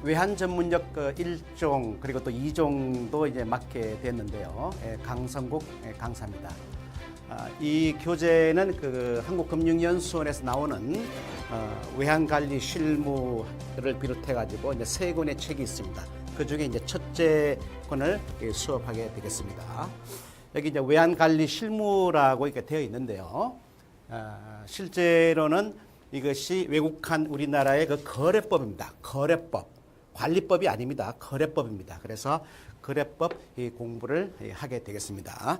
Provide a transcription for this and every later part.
외환 전문역 1종 그리고 또 2종도 이제 맡게 됐는데요. 강성국 강사입니다. 이 교재는 그 한국금융연수원에서 나오는 외환관리 실무를 비롯해 가지고 이제 세 권의 책이 있습니다. 그 중에 이제 첫째 권을 수업하게 되겠습니다. 여기 이제 외환관리 실무라고 이렇게 되어 있는데요. 실제로는 이것이 외국한 우리나라의 그 거래법입니다. 거래법. 관리법이 아닙니다. 거래법입니다. 그래서 거래법 공부를 하게 되겠습니다.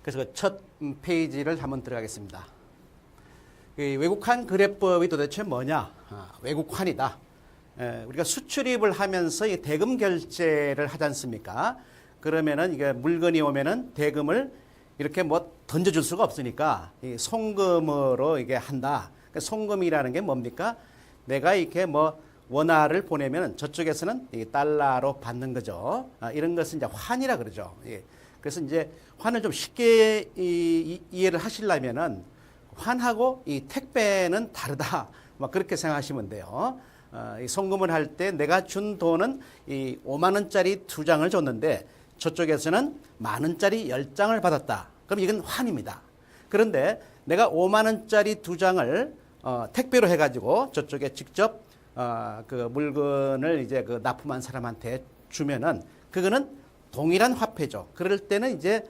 그래서 그 첫 페이지를 한번 들어가겠습니다. 외국환 거래법이 도대체 뭐냐? 외국환이다. 우리가 수출입을 하면서 대금 결제를 하지 않습니까? 그러면은 이게 물건이 오면은 대금을 이렇게 뭐 던져줄 수가 없으니까 이 송금으로 이게 한다. 그러니까 송금이라는 게 뭡니까? 내가 이렇게 뭐 원화를 보내면 저쪽에서는 이 달러로 받는 거죠. 이런 것은 이제 환이라 그러죠. 그래서 이제 환을 좀 쉽게 이해를 하시려면은 환하고 이 택배는 다르다. 막 그렇게 생각하시면 돼요. 이 송금을 할 때 내가 준 돈은 이 5만 원짜리 2장을 줬는데 저쪽에서는 10,000원짜리 10장을 받았다. 그럼 이건 환입니다. 그런데 내가 5만 원짜리 2장을 택배로 해가지고 저쪽에 직접 그 물건을 이제 그 납품한 사람한테 주면은 그거는 동일한 화폐죠. 그럴 때는 이제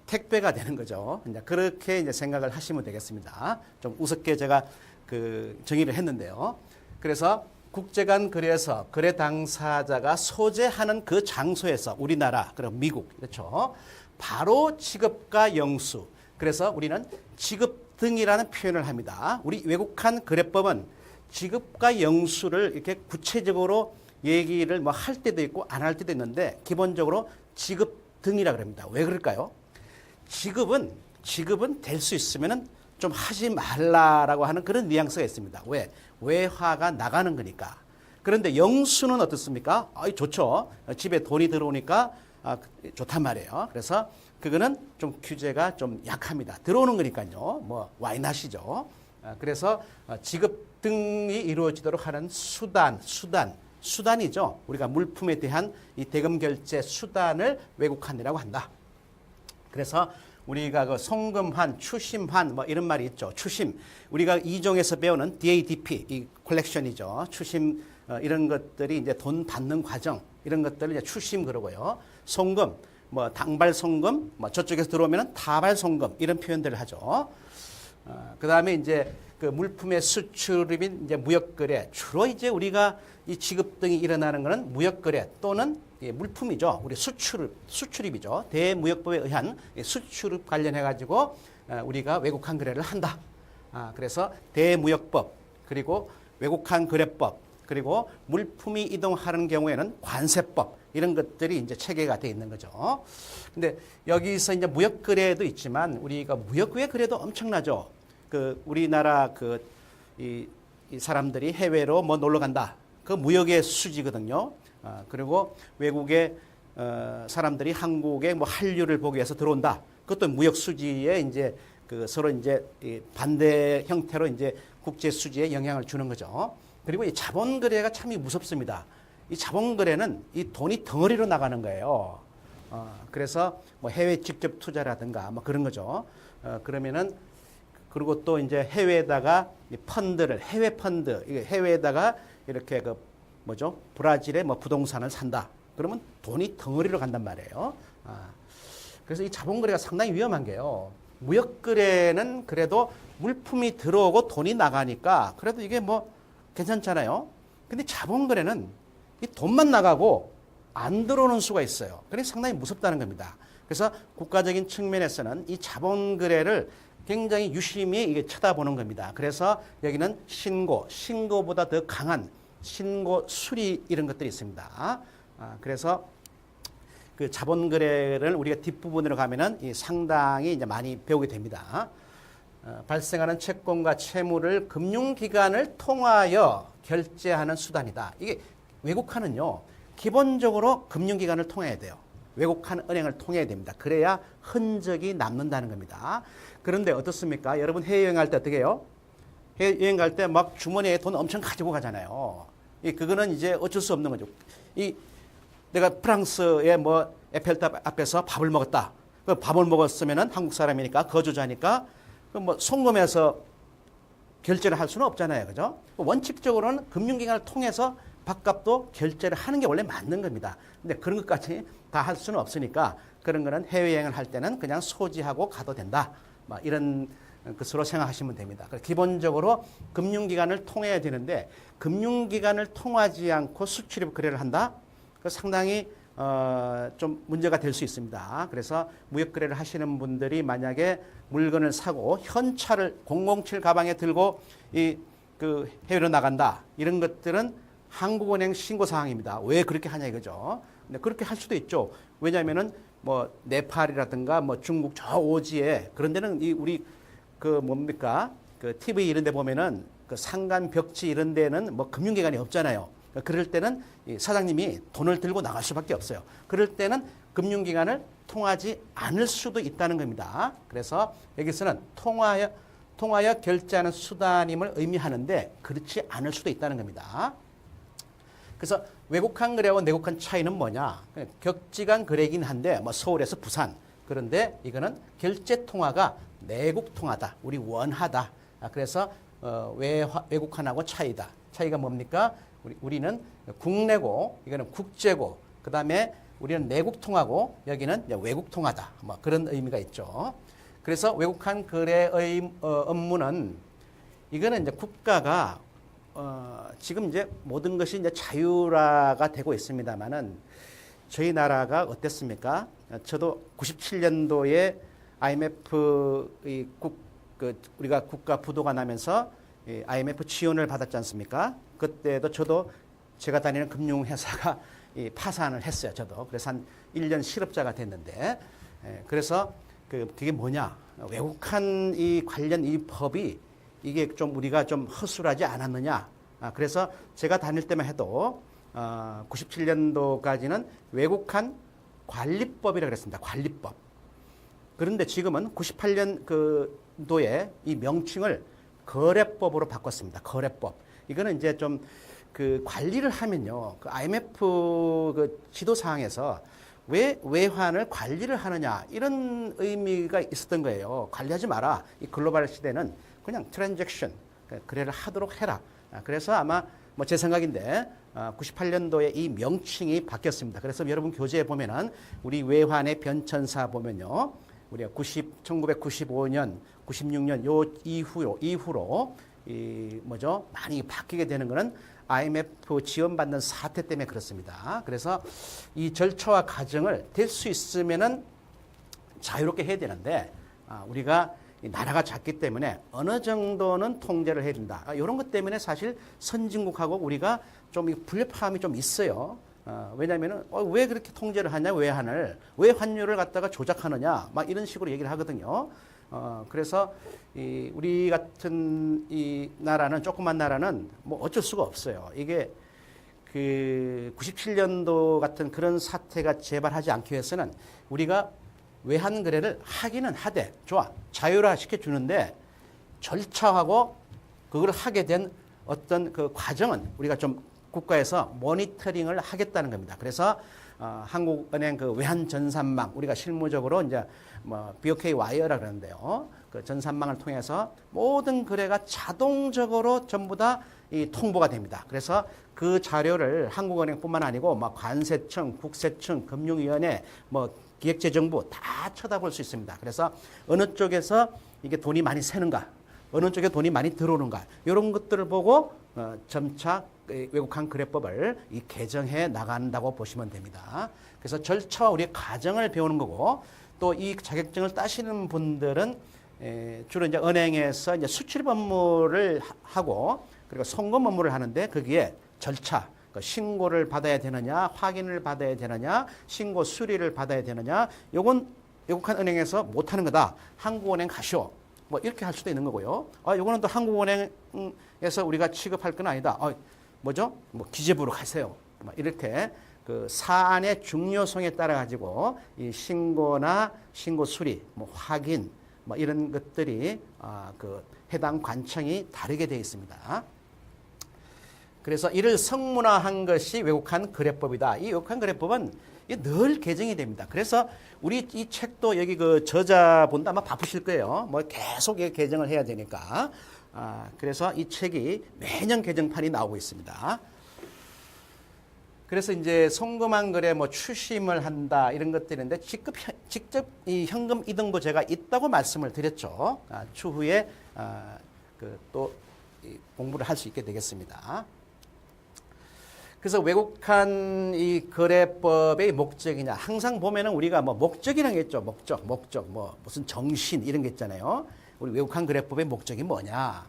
택배가 되는 거죠. 이제 그렇게 이제 생각을 하시면 되겠습니다. 좀 우습게 제가 그 정의를 했는데요. 그래서 국제간 거래에서 거래 당사자가 소재하는 그 장소에서 우리나라, 그리고 미국, 그렇죠. 바로 지급과 영수. 그래서 우리는 지급 등이라는 표현을 합니다. 우리 외국한 거래법은 지급과 영수를 이렇게 구체적으로 얘기를 뭐 할 때도 있고 안 할 때도 있는데 기본적으로 지급 등이라 그럽니다. 왜 그럴까요? 지급은 될 수 있으면은 좀 하지 말라라고 하는 그런 뉘앙스가 있습니다. 왜? 외화가 나가는 거니까. 그런데 영수는 어떻습니까? 좋죠. 집에 돈이 들어오니까 좋단 말이에요. 그래서 그거는 좀 규제가 좀 약합니다. 들어오는 거니까요. 뭐 와인하시죠. 그래서 지급 등이 이루어지도록 하는 수단이죠. 우리가 물품에 대한 이 대금 결제 수단을 외국환이라고 한다. 그래서 우리가 그 송금환, 추심환 뭐 이런 말이 있죠. 추심. 우리가 이종에서 배우는 DADP 이 컬렉션이죠. 추심 이런 것들이 이제 돈 받는 과정 이런 것들을 이제 추심 그러고요. 송금 뭐 당발 송금 뭐 저쪽에서 들어오면은 타발 송금 이런 표현들을 하죠. 그다음에 이제 그 물품의 수출입인 이제 무역거래 주로 이제 우리가 이 지급 등이 일어나는 것은 무역거래 또는 물품이죠. 우리 수출입이죠. 대무역법에 의한 수출입 관련해 가지고 우리가 외국환 거래를 한다. 그래서 대무역법 그리고 외국환 거래법 그리고 물품이 이동하는 경우에는 관세법 이런 것들이 이제 체계가 되어 있는 거죠. 근데 여기서 이제 무역거래도 있지만 우리가 무역외 거래도 엄청나죠. 그 우리나라 이 사람들이 해외로 뭐 놀러 간다. 그 무역의 수지거든요. 그리고 외국의 사람들이 한국의 뭐 한류를 보기 위해서 들어온다. 그것도 무역 수지에 이제 그 서로 이제 반대 형태로 이제 국제 수지에 영향을 주는 거죠. 그리고 이 자본 거래가 참 무섭습니다. 이 자본 거래는 이 돈이 덩어리로 나가는 거예요. 그래서 뭐 해외 직접 투자라든가 뭐 그런 거죠. 그러면은 그리고 또 이제 해외에다가 해외 펀드, 해외에다가 이렇게 그 뭐죠? 브라질의 뭐 부동산을 산다. 그러면 돈이 덩어리로 간단 말이에요. 그래서 이 자본거래가 상당히 위험한 게요. 무역거래는 그래도 물품이 들어오고 돈이 나가니까 그래도 이게 뭐 괜찮잖아요. 근데 자본거래는 이 돈만 나가고 안 들어오는 수가 있어요. 그래서 상당히 무섭다는 겁니다. 그래서 국가적인 측면에서는 이 자본거래를 굉장히 유심히 이게 쳐다보는 겁니다. 그래서 여기는 신고보다 더 강한 신고 수리 이런 것들이 있습니다. 그래서 그 자본 거래를 우리가 뒷부분으로 가면은 상당히 이제 많이 배우게 됩니다. 발생하는 채권과 채무를 금융기관을 통하여 결제하는 수단이다. 이게 외국화는요 기본적으로 금융기관을 통해야 돼요. 외국한 은행을 통해야 됩니다. 그래야 흔적이 남는다는 겁니다. 그런데 어떻습니까? 여러분 해외여행 갈 때 어떻게 해요? 해외여행 갈 때 막 주머니에 돈 엄청 가지고 가잖아요. 그거는 이제 어쩔 수 없는 거죠. 내가 프랑스의 뭐 에펠탑 앞에서 밥을 먹었다. 그 밥을 먹었으면은 한국 사람이니까 거주자니까 그 뭐 송금해서 결제를 할 수는 없잖아요, 그죠? 원칙적으로는 금융기관을 통해서 밥값도 결제를 하는 게 원래 맞는 겁니다. 근데 그런 것까지 다 할 수는 없으니까 그런 거는 해외여행을 할 때는 그냥 소지하고 가도 된다. 뭐 이런 것으로 생각하시면 됩니다. 기본적으로 금융기관을 통해야 되는데 금융기관을 통하지 않고 수출입 거래를 한다? 상당히 좀 문제가 될 수 있습니다. 그래서 무역 거래를 하시는 분들이 만약에 물건을 사고 현찰을 007 가방에 들고 그 해외로 나간다. 이런 것들은 한국은행 신고 사항입니다. 왜 그렇게 하냐 이거죠. 근데 그렇게 할 수도 있죠. 왜냐하면은 뭐 네팔이라든가 뭐 중국 저 오지에 그런 데는 우리 그 뭡니까 그 TV 이런 데 보면은 그 상간 벽지 이런 데는 뭐 금융기관이 없잖아요. 그럴 때는 사장님이 돈을 들고 나갈 수밖에 없어요. 그럴 때는 금융기관을 통하지 않을 수도 있다는 겁니다. 그래서 여기서는 통하여 결제하는 수단임을 의미하는데 그렇지 않을 수도 있다는 겁니다. 그래서 외국한 거래하고 내국한 차이는 뭐냐? 격지간 거래이긴 한데 뭐 서울에서 부산. 그런데 이거는 결제 통화가 내국 통화다. 우리 원하다. 그래서 외국한하고 차이다. 차이가 뭡니까? 우리는 국내고 이거는 국제고 그다음에 우리는 내국 통화고 여기는 외국 통화다. 뭐 그런 의미가 있죠. 그래서 외국한 거래의 업무는 이거는 이제 국가가 지금 이제 모든 것이 이제 자유화가 되고 있습니다만은 저희 나라가 어땠습니까? 저도 97년도에 IMF 우리가 국가 부도가 나면서 IMF 지원을 받았지 않습니까? 그때도 저도 제가 다니는 금융회사가 파산을 했어요. 저도 그래서 한 1년 실업자가 됐는데 그래서 그게 뭐냐? 외국한 관련 이 법이 이게 좀 우리가 좀 허술하지 않았느냐. 그래서 제가 다닐 때만 해도 97년도까지는 외국한 관리법이라고 그랬습니다. 관리법. 그런데 지금은 98년도에 이 명칭을 거래법으로 바꿨습니다. 거래법. 이거는 이제 좀 그 관리를 하면요. 그 IMF 그 지도사항에서 왜 외환을 관리를 하느냐 이런 의미가 있었던 거예요. 관리하지 마라. 이 글로벌 시대는 그냥 트랜잭션 거래를 하도록 해라. 그래서 아마 뭐 제 생각인데 98년도에 이 명칭이 바뀌었습니다. 그래서 여러분 교재에 보면은 우리 외환의 변천사 보면요. 우리가 1995년, 96년 요 이후로 많이 바뀌게 되는 거는 IMF 지원받는 사태 때문에 그렇습니다. 그래서 이 절차와 과정을 될 수 있으면은 자유롭게 해야 되는데 우리가 나라가 작기 때문에 어느 정도는 통제를 해야 된다. 이런 것 때문에 사실 선진국하고 우리가 좀 불협화음이 좀 있어요. 왜냐하면은 왜 그렇게 통제를 하냐 외환을 왜 환율을 갖다가 조작하느냐 막 이런 식으로 얘기를 하거든요. 그래서 우리 같은 이 나라는 조그만 나라는 뭐 어쩔 수가 없어요. 이게 그 97년도 같은 그런 사태가 재발하지 않기 위해서는 우리가 외환 거래를 하기는 하되 좋아 자유화 시켜주는데 절차하고 그걸 하게 된 어떤 그 과정은 우리가 좀 국가에서 모니터링을 하겠다는 겁니다. 그래서 한국은행 그 외환 전산망 우리가 실무적으로 이제 뭐 BOK 와이어라 그러는데요. 그 전산망을 통해서 모든 거래가 자동적으로 전부 다 이 통보가 됩니다. 그래서 그 자료를 한국은행뿐만 아니고 막 관세청, 국세청, 금융위원회, 뭐 기획재정부 다 쳐다볼 수 있습니다. 그래서 어느 쪽에서 이게 돈이 많이 새는가, 어느 쪽에 돈이 많이 들어오는가 이런 것들을 보고 점차 외국한 거래법을 개정해 나간다고 보시면 됩니다. 그래서 절차와 우리의 과정을 배우는 거고 또 이 자격증을 따시는 분들은 주로 이제 은행에서 이제 수출입 업무를 하고 그리고 송금 업무를 하는데 거기에 절차, 신고를 받아야 되느냐, 확인을 받아야 되느냐, 신고 수리를 받아야 되느냐, 요건 외국한 은행에서 못하는 거다. 한국은행 가시오. 뭐 이렇게 할 수도 있는 거고요. 요거는 또 한국은행에서 우리가 취급할 건 아니다. 뭐죠? 뭐 기재부로 가세요. 이렇게 그 사안의 중요성에 따라 가지고 이 신고나 신고 수리, 뭐 확인, 뭐 이런 것들이 그 해당 관청이 다르게 되어 있습니다. 그래서 이를 성문화한 것이 왜곡한 거래법이다. 이 왜곡한 거래법은 늘 개정이 됩니다. 그래서 우리 이 책도 여기 그 저자분도 아마 바쁘실 거예요. 뭐 계속 개정을 해야 되니까. 그래서 이 책이 매년 개정판이 나오고 있습니다. 그래서 이제 송금한 거래 뭐 추심을 한다 이런 것들인데 직접 이 현금 이동도 제가 있다고 말씀을 드렸죠. 추후에 또 공부를 할 수 있게 되겠습니다. 그래서 왜곡한 이 거래법의 목적이냐 항상 보면은 우리가 뭐 목적이라는 게 있죠. 목적 뭐 무슨 정신 이런 게 있잖아요. 우리 왜곡한 거래법의 목적이 뭐냐?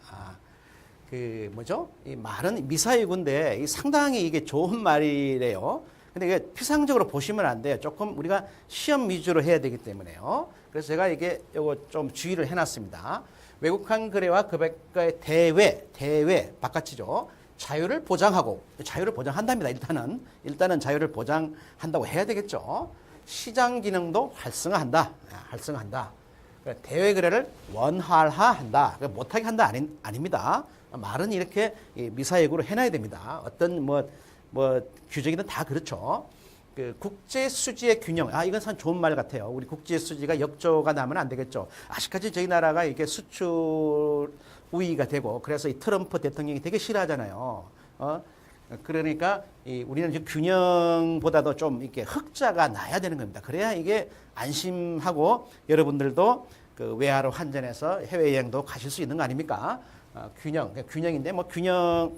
그 뭐죠? 이 말은 미사이구인데 상당히 이게 좋은 말이래요. 근데 이게 피상적으로 보시면 안 돼요. 조금 우리가 시험 위주로 해야 되기 때문에요. 그래서 제가 이게 요거 좀 주의를 해놨습니다. 왜곡한 거래와 거래가의 대외 바깥이죠. 자유를 보장하고 자유를 보장한답니다. 일단은 자유를 보장한다고 해야 되겠죠. 시장 기능도 활성화한다. 대외 거래를 원활화한다. 못하게 한다 아닙니다. 말은 이렇게 미사역으로 해놔야 됩니다. 어떤 뭐 규정이든 다 그렇죠. 그 국제 수지의 균형. 이건 참 좋은 말 같아요. 우리 국제 수지가 역조가 나면 안 되겠죠. 아직까지 저희 나라가 이게 수출 우위가 되고 그래서 이 트럼프 대통령이 되게 싫어하잖아요. 그러니까 우리는 지금 균형보다도 좀 이렇게 흑자가 나야 되는 겁니다. 그래야 이게 안심하고 여러분들도 그 외화로 환전해서 해외여행도 가실 수 있는 거 아닙니까? 균형인데 뭐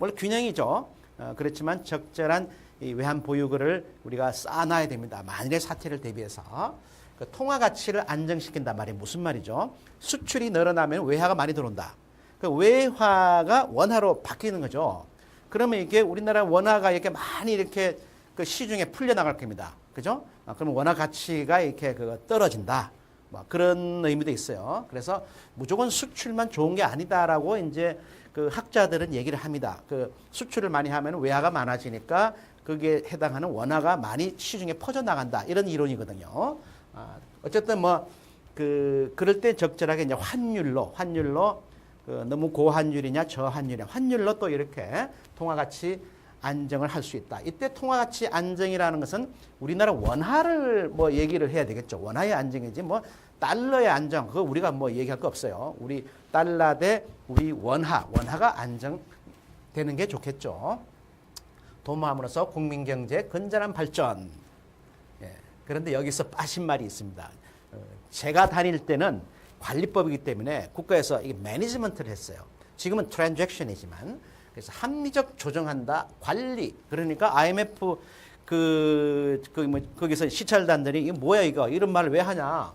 원래 균형이죠. 그렇지만 적절한 이 외환 보유고를 우리가 쌓아놔야 됩니다. 만일의 사태를 대비해서 그 통화 가치를 안정시킨단 말이 무슨 말이죠? 수출이 늘어나면 외화가 많이 들어온다. 그 외화가 원화로 바뀌는 거죠. 그러면 이게 우리나라 원화가 이렇게 많이 이렇게 그 시중에 풀려 나갈 겁니다. 그죠? 그러면 원화 가치가 이렇게 떨어진다. 뭐 그런 의미도 있어요. 그래서 무조건 수출만 좋은 게 아니다라고 이제 그 학자들은 얘기를 합니다. 그 수출을 많이 하면 외화가 많아지니까 거기에 해당하는 원화가 많이 시중에 퍼져 나간다. 이런 이론이거든요. 어쨌든 뭐 그럴 때 적절하게 이제 환율로 너무 고환율이냐 저환율이냐 환율로 또 이렇게 통화 가치 안정을 할 수 있다. 이때 통화 가치 안정이라는 것은 우리나라 원화를 뭐 얘기를 해야 되겠죠. 원화의 안정이지 뭐 달러의 안정 그거 우리가 뭐 얘기할 거 없어요. 우리 달러 대 우리 원화가 안정되는 게 좋겠죠. 도모함으로써 국민 경제 건전한 발전. 그런데 여기서 빠진 말이 있습니다. 제가 다닐 때는 관리법이기 때문에 국가에서 이게 매니지먼트를 했어요. 지금은 트랜잭션이지만 그래서 합리적 조정한다 관리. 그러니까 IMF 거기서 시찰단들이 이게 뭐야 이거 이런 말을 왜 하냐?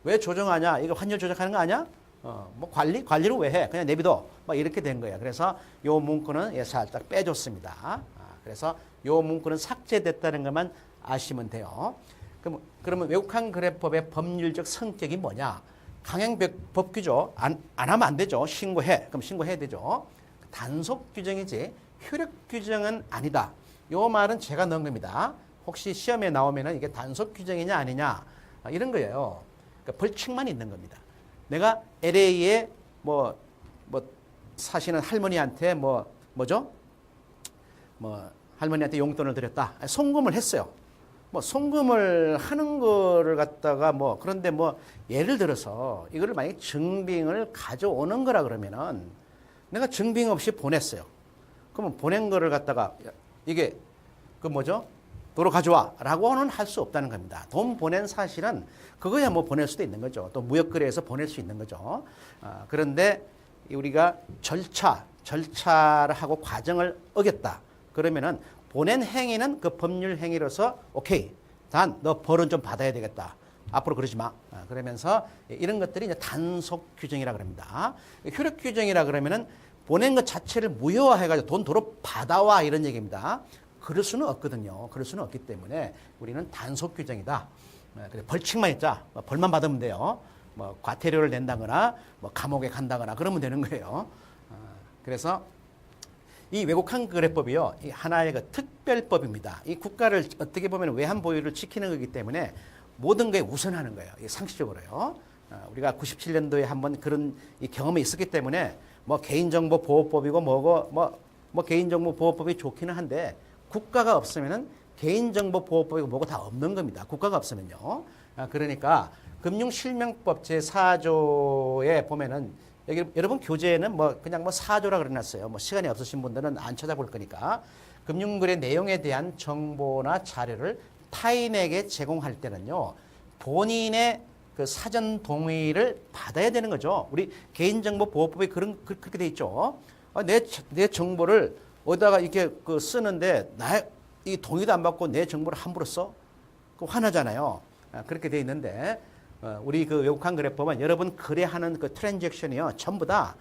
왜 조정하냐? 이거 환율 조작하는 거 아니야? 뭐 관리를 왜 해? 그냥 내비둬. 막 이렇게 된 거예요. 그래서 요 문구는 살짝 빼줬습니다. 그래서 요 문구는 삭제됐다는 것만 아시면 돼요. 그러면 왜곡한 거래법의 법률적 성격이 뭐냐? 강행 법규죠. 안 하면 안 되죠. 신고해. 그럼 신고해야 되죠. 단속 규정이지 효력 규정은 아니다. 요 말은 제가 넣은 겁니다. 혹시 시험에 나오면은 이게 단속 규정이냐 아니냐 이런 거예요. 그러니까 벌칙만 있는 겁니다. 내가 LA에 뭐 사시는 할머니한테 뭐죠? 할머니한테 용돈을 드렸다. 송금을 했어요. 송금을 하는 거를 갖다가 그런데 예를 들어서 이거를 만약에 증빙을 가져오는 거라 그러면은 내가 증빙 없이 보냈어요. 그러면 보낸 거를 갖다가 이게 도로 가져와 라고는 할 수 없다는 겁니다. 돈 보낸 사실은 그거야 보낼 수도 있는 거죠. 또 무역거래에서 보낼 수 있는 거죠. 그런데 우리가 절차를 하고 과정을 어겼다. 그러면은 보낸 행위는 그 법률 행위로서 오케이. 단 너 벌은 좀 받아야 되겠다. 앞으로 그러지 마. 그러면서 이런 것들이 이제 단속 규정이라 그럽니다. 효력 규정이라 그러면은 보낸 것 자체를 무효화해가지고 돈 도로 받아와 이런 얘기입니다. 그럴 수는 없거든요. 그럴 수는 없기 때문에 우리는 단속 규정이다. 벌칙만 있자. 벌만 받으면 돼요. 과태료를 낸다거나 감옥에 간다거나 그러면 되는 거예요. 그래서 이 왜곡한 거래법이요, 이 하나의 특별법입니다. 이 국가를 어떻게 보면 외환 보유를 지키는 거기 때문에 모든 거에 우선하는 거예요. 상식적으로요. 우리가 97년도에 한번 그런 이 경험이 있었기 때문에 개인정보 보호법이고 뭐고 뭐 개인정보보호법이 좋기는 한데 국가가 없으면은 개인정보보호법이고 뭐고 다 없는 겁니다. 국가가 없으면요. 그러니까 금융실명법 제4조에 보면은 여기 여러분 교재에는 뭐 그냥 뭐 4조라 그래놨어요. 뭐 시간이 없으신 분들은 안 찾아볼 거니까 금융거래 내용에 대한 정보나 자료를 타인에게 제공할 때는요. 본인의 그 사전 동의를 받아야 되는 거죠. 우리 개인정보보호법에 그렇게 돼 있죠. 내 정보를 어디다가 이렇게 그 쓰는데 이 동의도 안 받고 내 정보를 함부로 써? 그 화나잖아요. 그렇게 돼 있는데 우리 그 외국환 거래법은 여러분 거래하는 그 트랜잭션이요 전부 다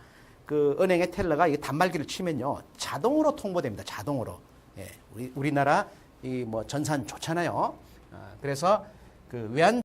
그 은행의 텔러가 이 단말기를 치면요 자동으로 통보됩니다. 자동으로. 예, 우리나라 이 뭐 전산 좋잖아요. 그래서 그 외환